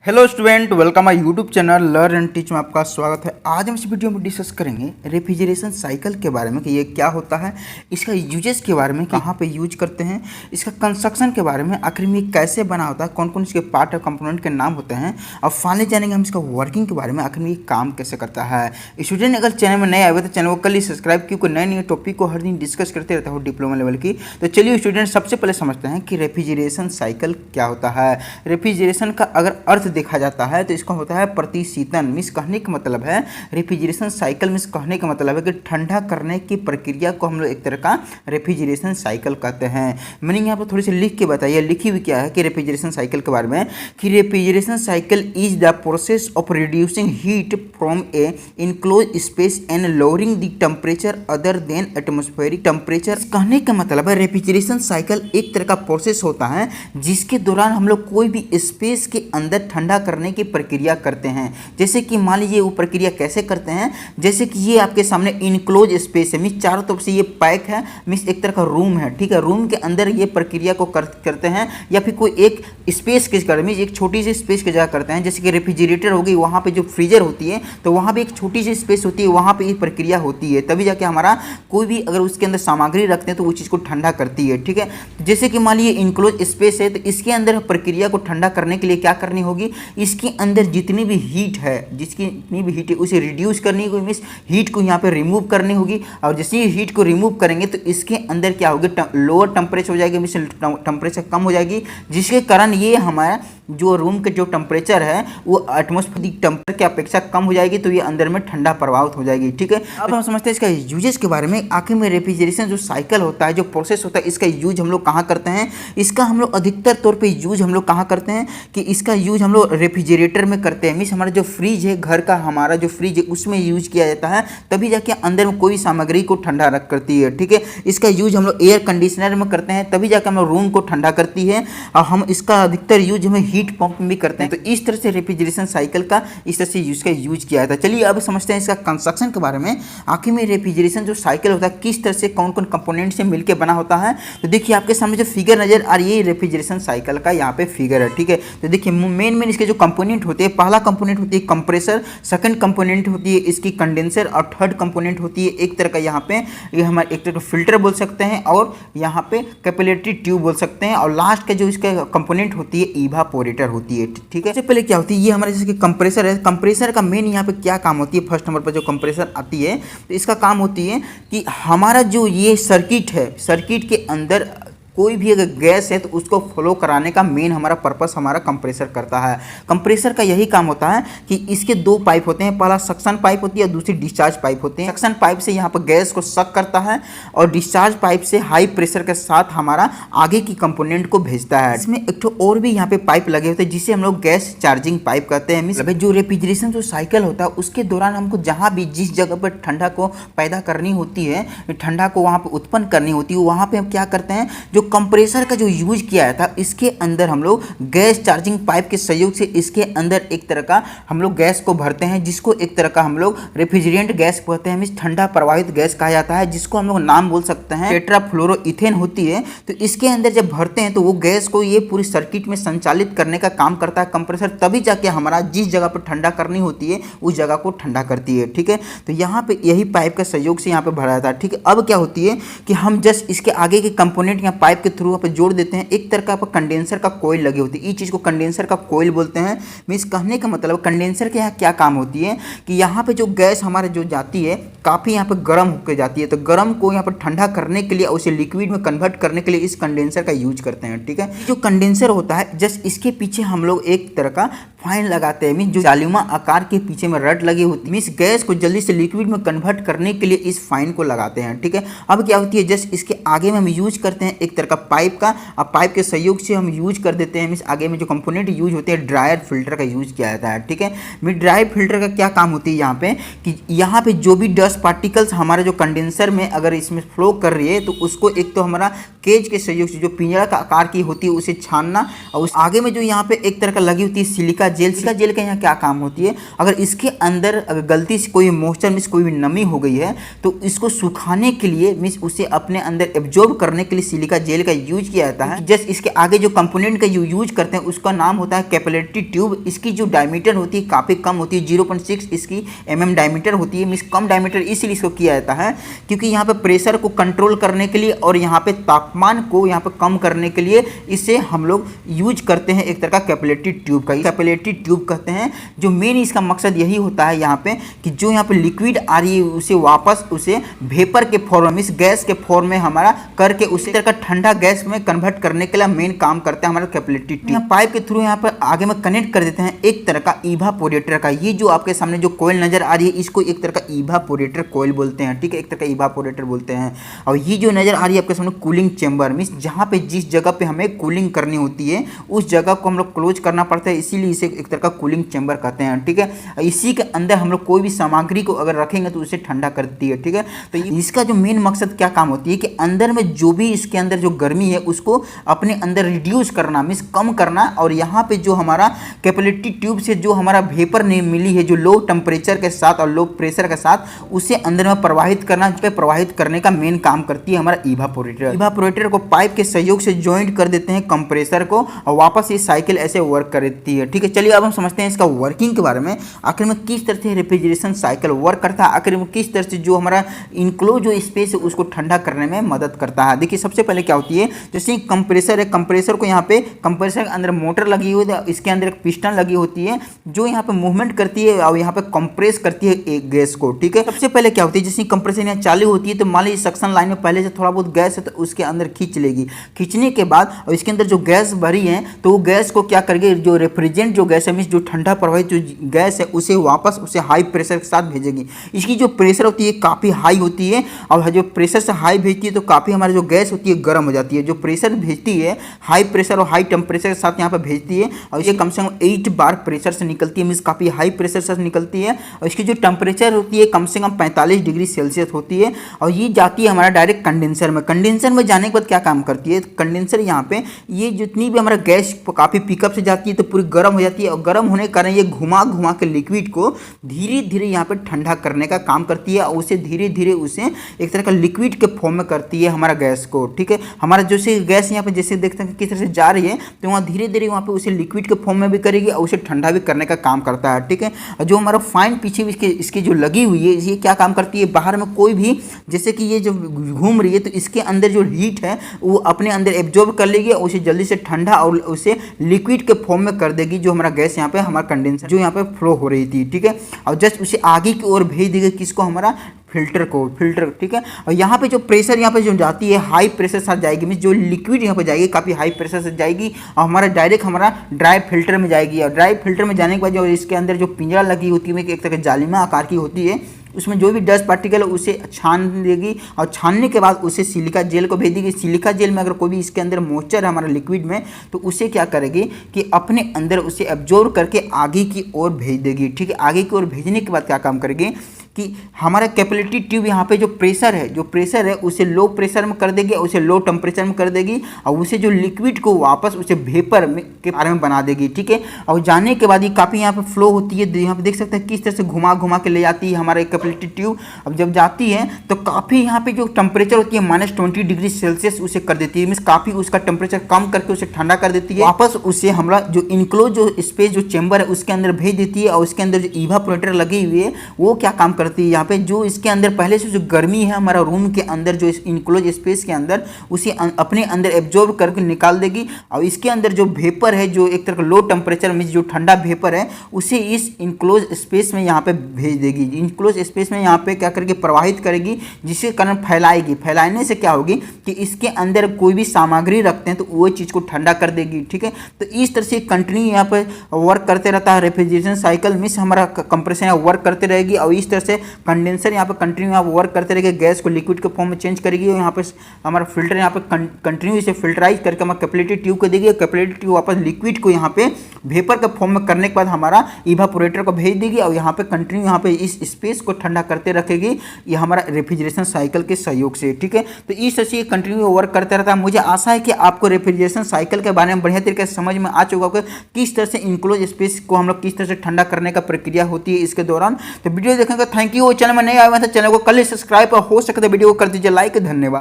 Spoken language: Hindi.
Hello student, welcome my YouTube channel learn and teach में आपका स्वागत है। आज हम इस वीडियो में डिस्कस करेंगे रेफ्रिजरेशन साइकिल के बारे में कि ये क्या होता है, इसका यूजेस के बारे में, कहाँ पे यूज करते हैं, इसका कंस्ट्रक्शन के बारे में, आखिर में कैसे बना होता है, कौन कौन इसके पार्ट और कंपोनेंट के नाम होते हैं, और फाइनली जानेंगे हम इसका वर्किंग के बारे में, आखिर में ये काम कैसे करता है। स्टूडेंट अगर चैनल में नए आए हुए तो चैनल को कल ही सब्सक्राइब क्योंकि नए नए टॉपिक को हर दिन डिस्कस करते रहता हूँ डिप्लोमा लेवल की। तो चलिए स्टूडेंट, सबसे पहले समझते हैं कि रेफ्रिजरेशन साइकिल क्या होता है। रेफ्रिजरेशन का अगर अर्थ देखा जाता है तो इसका होता है प्रतिशीतन। मीन्स कहने का मतलब है रेफ्रिजरेशन साइकिल मीन्स कहने का मतलब है कि ठंडा करने की प्रक्रिया को हम लोग एक तरह का रेफ्रिजरेशन साइकिल कहते हैं। मीनिंग यहाँ पर थोड़ी सी लिख के बताइए, लिखी हुई क्या है कि रेफ्रिजरेशन साइकिल के बारे में कि refrigeration cycle is the process of reducing heat from A enclose space and lowering the temperature other than atmospheric temperature. कहने का मतलब है रेफ्रिजरेशन साइकिल एक तरह का प्रोसेस होता है जिसके दौरान हम लोग कोई भी स्पेस के अंदर ठंडा करने की प्रक्रिया करते हैं। जैसे कि मान लीजिए वो प्रक्रिया कैसे करते हैं, जैसे कि ये आपके सामने इनक्लोज स्पेस है, मीन्स चारों तरफ से ये पैक है, मीन्स एक तरह का रूम है, ठीक है। रूम के अंदर ये प्रक्रिया को करते हैं, या फिर कोई एक स्पेस के जगह, मीन्स एक छोटी सी स्पेस की जगह करते हैं। जैसे कि रेफ्रिजरेटर होगी, वहाँ पे जो फ्रीजर होती है तो वहाँ भी एक छोटी सी स्पेस होती है, वहाँ पे ये प्रक्रिया होती है, तभी जाके हमारा कोई भी अगर उसके अंदर सामग्री रखते हैं तो वो चीज़ को ठंडा करती है, ठीक है। जैसे कि मान लीजिए इनक्लोज स्पेस है तो इसके अंदर प्रक्रिया को ठंडा करने के लिए क्या करनी होगी, इसके अंदर जितनी भी हीट है, उसे रिड्यूस करनी होगी, मीन्स हीट को यहाँ पे रिमूव करनी होगी। और जैसे ही हीट को रिमूव करेंगे तो इसके अंदर क्या होगी, लोअर टेम्परेचर हो जाएगी, मीन्स टेम्परेचर कम हो जाएगी, जिसके कारण ये हमारा जो रूम के जो टेम्परेचर है वो एटमॉस्फेरिक टेम्परेचर की अपेक्षा कम हो जाएगी, तो ये अंदर में ठंडा प्रभावित हो जाएगी, ठीक है। अब हम समझते हैं इसका यूजेस के बारे में। आखिर में रेफ्रिजरेशन जो साइकिल होता है, जो प्रोसेस होता है, इसका यूज हम लोग कहाँ करते हैं। इसका हम लोग अधिकतर तौर पे यूज हम लोग कहाँ करते हैं कि इसका यूज हम लोग रेफ्रिजरेटर में करते हैं। मीन्स हमारा जो फ्रिज है, घर का हमारा जो फ्रिज है उसमें यूज किया जाता है, तभी जाके अंदर में कोई सामग्री को ठंडा रख करती है, ठीक है। इसका यूज हम लोग एयर कंडीशनर में करते हैं, तभी जाके हम लोग रूम को ठंडा करती है। और हम इसका अधिकतर यूज हमें हीट पंप में भी करते हैं। तो इस तरह से रेफ्रिजरेशन साइकिल का इस तरह से यूज किया जाता है। चलिए अब समझते हैं इसका कंस्ट्रक्शन के बारे में। आखिर में रेफ्रिजरेशन जो साइकिल होता है किस तरह से कौन कौन कंपोनेंट से मिलकर बना होता है। तो देखिए आपके सामने जो फिगर नजर आ रही है रेफ्रिजरेशन साइकिल का यहाँ पे फिगर है, ठीक है। तो देखिए मेन इसके जो कंपोनेंट होते हैं, पहला कंपोनेंट होती है कंप्रेसर, सेकंड कंपोनेंट होती है इसकी कंडेंसर, और थर्ड कंपोनेंट होती है एक तरह का यहाँ पे ये हमारे एक तरह का फिल्टर बोल सकते हैं, और यहाँ पे कैपिलरी ट्यूब बोल सकते हैं, और लास्ट का जो इसका कंपोनेंट होती है इवापोरेटर होती है, ठीक है। इससे पहले क्या होती है, ये हमारे जैसे कि कंप्रेसर है। कंप्रेसर का मेन यहाँ पे क्या काम होती है, फर्स्ट नंबर पर जो कंप्रेसर आती है तो इसका काम होती है कि हमारा जो ये सर्किट है, सर्किट के अंदर कोई भी अगर गैस है तो उसको फ्लो कराने का मेन हमारा पर्पस हमारा कंप्रेसर करता है। कंप्रेसर का यही काम होता है कि इसके दो पाइप होते हैं, पहला सक्शन पाइप होती है और दूसरी डिस्चार्ज पाइप होती है। सक्शन पाइप से यहाँ पर गैस को सक करता है और डिस्चार्ज पाइप से हाई प्रेशर के साथ हमारा आगे की कंपोनेंट को भेजता है। इसमें एक तो और भी यहाँ पे पाइप लगे होते हैं जिसे हम लोग गैस चार्जिंग पाइप कहते हैं। मतलब जो रेफ्रिजरेशन जो साइकिल होता है उसके दौरान हमको जहाँ भी जिस जगह पर ठंडा को पैदा करनी होती है, ठंडा को वहाँ पर उत्पन्न करनी होती है, वहाँ पर हम क्या करते हैं, जो कंप्रेसर का जो यूज किया था इसके अंदर हम लोग गैस चार्जिंग पाइप के सहयोग से इसके अंदर एक तरह का हम लोग गैस को भरते हैं, जिसको एक तरह का हम लोग रेफ्रिजरेंट गैस कहते हैं, मींस ठंडा प्रवाहित गैस कहा जाता है, जिसको हम लोग नाम बोल सकते हैं टेट्राफ्लोरोइथेन होती है। तो इसके अंदर जब भरते हैं तो वो गैस को ये पूरी सर्किट में संचालित करने का काम करता है कंप्रेसर, तभी जाके हमारा जिस जगह पर ठंडा करनी होती है उस जगह को ठंडा करती है, ठीक है। तो यहाँ पे यही पाइप का सहयोग से यहाँ पे भरा जाता है, ठीक है। अब क्या होती है कि हम जस्ट इसके आगे के कंपोनेंट यहाँ पाइप के थ्रू पे जोड़ देते हैं। एक तरह का कंडेंसर का कोयल लगी होती है, इस चीज को कंडेंसर का कोयल बोलते हैं। मींस कहने का मतलब कंडेंसर के यहाँ क्या काम होती है कि यहाँ पे जो गैस हमारे जो जाती है काफी यहाँ पे गर्म होकर जाती है, तो गर्म को यहाँ पर ठंडा करने के लिए उसे लिक्विड में कन्वर्ट करने के लिए इस कंडेंसर का यूज करते हैं, ठीक है। जो कंडेंसर होता है जस्ट इसके पीछे हम लोग एक तरह का फाइन लगाते हैं, मींस जो जालिमा आकार के पीछे में रड लगी होती है, मींस गैस को जल्दी से लिक्विड में कन्वर्ट करने के लिए इस फाइन को लगाते हैं, ठीक है। अब क्या होती है, जस्ट इसके आगे में हम यूज करते हैं एक तरह का पाइप का, अब पाइप के सहयोग से हम यूज कर देते हैं, मींस आगे में जो कंपोनेंट यूज होते हैं ड्रायर फिल्टर का यूज किया जाता है, ठीक है। मींस ड्रायर फिल्टर का क्या काम होती है यहाँ पे कि यहाँ पे जो भी डस्ट पार्टिकल्स हमारे जो कंडेंसर में अगर इसमें फ्लो कर रही है तो उसको एक तो हमारा केज के सहयोग से जो पिंजरा का आकार की होती है उसे छानना, और उस आगे में जो यहाँ पे एक तरह का लगी होती है सिलिका जेल का यहाँ क्या काम होती है, अगर इसके अंदर अगर गलती से कोई मॉइस्चर मीन्स कोई भी नमी हो गई है तो इसको सुखाने के लिए मीन्स उसे अपने अंदर एब्जॉर्ब करने के लिए सिलिका जेल का यूज किया जाता है। जस्ट इसके आगे जो कंपोनेंट का यूज करते हैं उसका नाम होता है कैपिलरी ट्यूब। इसकी जो डायमीटर होती है काफ़ी कम होती है, 0.6 इसकी डायमीटर होती है। मीन्स कम डायमीटर इसलिए इसको किया जाता है क्योंकि यहाँ पे प्रेशर को कंट्रोल करने के लिए और यहाँ पे तापमान को यहाँ पे कम करने के लिए इसे हम लोग यूज करते हैं एक तरह का कैपिलरी ट्यूब का। कैपिलरी ट्यूब कहते हैं। जो मेन इसका मकसद यही होता है यहाँ पे कि जो यहाँ पे लिक्विड आ रही है उसे वापस उसे वेपर के फॉर्म में, इस गैस के फॉर्म में हमारा करके उसी तरह का ठंडा गैस में कन्वर्ट करने के लिए मेन काम करता है हमारा कैपिलरी ट्यूब। पाइप के थ्रू यहाँ पर आगे में कनेक्ट कर देते हैं एक तरह का इवापोरेटर का। ये जो आपके सामने जो कोयल नजर आ रही है इसको एक तरह का इवापोरेटर कोयल बोलते हैं, ठीक है, एक तरह का इवापोरेटर बोलते हैं। और ये जो नजर आ रही है आपके सामने कूलिंग चेंबर, मीन्स जहाँ पे जिस जगह पे हमें कूलिंग करनी होती है उस जगह को हम लोग क्लोज करना पड़ता है, इसीलिए इसे एक तरह का कूलिंग चेंबर कहते हैं, ठीक है। इसी के अंदर हम लोग कोई भी सामग्री को अगर रखेंगे तो उसे ठंडा करती है, ठीक है। तो इसका जो मेन मकसद क्या काम होती है कि अंदर में जो भी इसके अंदर जो गर्मी है उसको अपने अंदर रिड्यूस करना, मीन्स कम करना। और यहाँ पे जो हमारा कैपिलरी ट्यूब से जो हमारा वेपर ने मिली है जो लो टेम्परेचर के साथ और लो प्रेशर के साथ उसे अंदर में प्रवाहित करना, प्रवाहित करने का मेन काम करती है हमारा इवापोरेटर। इवापोरेटर को पाइप के सहयोग से ज्वाइंट कर देते हैं कंप्रेसर को और वापस ये साइकिल ऐसे वर्क करती है, ठीक है। चलिए अब हम समझते हैं इसका वर्किंग के बारे में, आखिर में किस तरह से रेफ्रिजरेशन साइकिल वर्क करता है, आखिर में किस तरह से जो हमारा इनक्लोज जो स्पेस है उसको ठंडा करने में मदद करता है। देखिए सबसे पहले क्या होती है, जैसे कंप्रेसर है, कंप्रेसर को यहाँ पे कंप्रेसर के अंदर मोटर लगी हुई है, इसके अंदर एक पिस्टन लगी होती है जो यहाँ पे मूवमेंट करती है और यहाँ पे कंप्रेस करती है एक गैस को, ठीक है। सबसे पहले क्या होती है, जैसे कंप्रेसर यहाँ चालू होती है तो मान लीजिए सक्शन लाइन में पहले से थोड़ा बहुत गैस है तो उसके अंदर खींच लेगी, खींचने के बाद और इसके अंदर जो गैस भरी है तो वो गैस को क्या करेगी, जो रेफ्रिजरेंट जो गैस है मीन्स जो ठंडा प्रवाहित जो गैस है उसे वापस उसे हाई प्रेशर के साथ भेजेगी। इसकी जो प्रेशर होती है काफ़ी हाई होती है और जो प्रेशर से हाई भेजती है तो काफ़ी हमारी जो गैस होती है गर्म हो जाती है। जो प्रेशर भेजती है हाई प्रेशर और हाई टेम्परेचर के साथ यहाँ पर भेजती है और ये कम से कम 8 बार प्रेशर से निकलती है, मीन्स काफ़ी हाई प्रेशर से निकलती है। और इसकी जो टेम्परेचर होती है कम से कम 45 डिग्री सेल्सियस होती है और ये जाती है हमारा डायरेक्ट कंडेंसर में। कंडेंसर में जाने के बाद क्या काम करती है, कंडेंसर यहाँ पे ये जितनी भी हमारा गैस काफ़ी पिकअप से जाती है तो पूरी गर्म हो जाती है और गर्म होने के कारण ये घुमा घुमा के लिक्विड को धीरे धीरे यहाँ पे ठंडा करने का काम करती है और उसे धीरे धीरे उसे एक तरह का लिक्विड के फॉर्म में करती है हमारा गैस को, ठीक है। हमारा जैसे गैस यहाँ पे जैसे देखते हैं किस तरह से जा रही है तो वहाँ धीरे धीरे वहाँ पे उसे लिक्विड के फॉर्म में भी करेगी और उसे ठंडा भी करने का काम करता है, ठीक है। और जो हमारा फाइन पीछे इसकी जो लगी हुई है ये क्या काम करती है, बाहर में कोई भी जैसे कि ये जो घूम रही है तो इसके अंदर जो हीट है वो अपने अंदर एब्जॉर्ब कर लेगी और उसे जल्दी से ठंडा और उसे लिक्विड के फॉर्म में कर देगी जो हमारा गैस यहाँ पे हमारा कंडेंसर जो यहाँ पे फ्लो हो रही थी, ठीक है। और जस्ट उसे आगे की ओर भेज देगी किसको, हमारा फिल्टर को, फिल्टर, ठीक है। और यहाँ पे जो प्रेशर यहाँ पे जो जाती है हाई प्रेशर साथ जाएगी, मीन्स जो लिक्विड यहाँ पे जाएगी काफ़ी हाई प्रेशर से जाएगी और हमारा डायरेक्ट हमारा ड्राई फिल्टर में जाएगी। और ड्राई फिल्टर में जाने के बाद जो इसके अंदर जो पिंजरा लगी होती है एक तरह की जालिमा आकार की होती है उसमें जो भी डस्ट पार्टिकल है उसे छान देगी और छानने के बाद उसे सिलिका जेल को भेज देगी। सिलिका जेल में अगर कोई भी इसके अंदर मॉइस्चर है हमारा लिक्विड में तो उसे क्या करेगी कि अपने अंदर उसे एब्जॉर्ब करके आगे की ओर भेज देगी, ठीक है। आगे की ओर भेजने के बाद क्या काम करेगी कि हमारा कैपिलरी ट्यूब यहाँ पे जो प्रेशर है उसे लो प्रेशर में कर देगी, उसे लो टेम्परेचर में कर देगी और उसे जो लिक्विड को वापस उसे वेपर में के बारे में बना देगी, ठीक है। और जाने के बाद ये काफ़ी यहाँ पे फ्लो होती है, यहाँ पे देख सकते हैं किस तरह से घुमा घुमा के ले जाती है हमारा कैपिलरी ट्यूब। अब जब जाती है तो काफ़ी यहाँ पे जो टेम्परेचर होती है -20 डिग्री सेल्सियस उसे कर देती है, मीन्स काफ़ी उसका टेम्परेचर कम करके उसे ठंडा कर देती है। वापस उसे हमारा जो इनक्लोज जो स्पेस जो चेंबर है उसके अंदर भेज देती है और उसके अंदर जो इवापोरेटर लगी हुई है वो क्या काम करती है, यहाँ पे जो इसके अंदर पहले से जो गर्मी है हमारा रूम के अंदर जो इनक्लोज स्पेस के अंदर उसे अपने अंदर एब्जॉर्ब करके निकाल देगी और इसके अंदर जो वेपर है जो एक तरह का लो टेम्परेचर में जो ठंडा वेपर है उसे इस इनक्लोज स्पेस में यहाँ पे भेज देगी। इनक्लोज स्पेस में यहाँ पे क्या करके प्रवाहित करेगी जिसके कारण फैलाएगी। फैलाने से क्या होगी कि इसके अंदर कोई भी सामग्री रखते हैं तो वो चीज़ को ठंडा कर देगी, ठीक है। तो इस तरह से कंटिन्यू यहाँ पे वर्क करते रहता है रेफ्रिजरेशन साइकिल, मीन्स हमारा कंप्रेसर यहाँ वर्क करते रहेगी और इस तरह से कंडेंसर यहाँ पे कंटिन्यू यहाँ वर्क करते रहेगी, गैस को लिक्विड के फॉर्म में चेंज करेगी और यहाँ पे हमारा फिल्टर यहाँ पे कंटिन्यू इसे फिल्टराइज करके हमारा कैपिलरी ट्यूब को देगी। कैपिलरी ट्यूब वापस लिक्विड को यहाँ पे वेपर के फॉर्म में करने के बाद हमारा इवापोरेटर को भेज देगी और यहाँ पे कंटिन्यू यहाँ पे इस स्पेस को ठंडा करते रखेगी, ये हमारा रेफ्रिजरेशन साइकिल के सहयोग से। ठीक है, तो इस तरह से कंटिन्यू वर्क करते रहता है। मुझे आशा है कि आपको रेफ्रिजरेशन साइकिल के बारे में बढ़िया तरीके से समझ में आ चुका होगा, किस तरह से इनक्लोज स्पेस को हम लोग किस तरह से ठंडा करने का प्रक्रिया होती है इसके दौरान। तो वीडियो देखने का थैंक यू। चैनल में नए आए हुए हैं तो चैनल को कल ही सब्सक्राइब, हो सके तो वीडियो को कर दीजिए लाइक। धन्यवाद।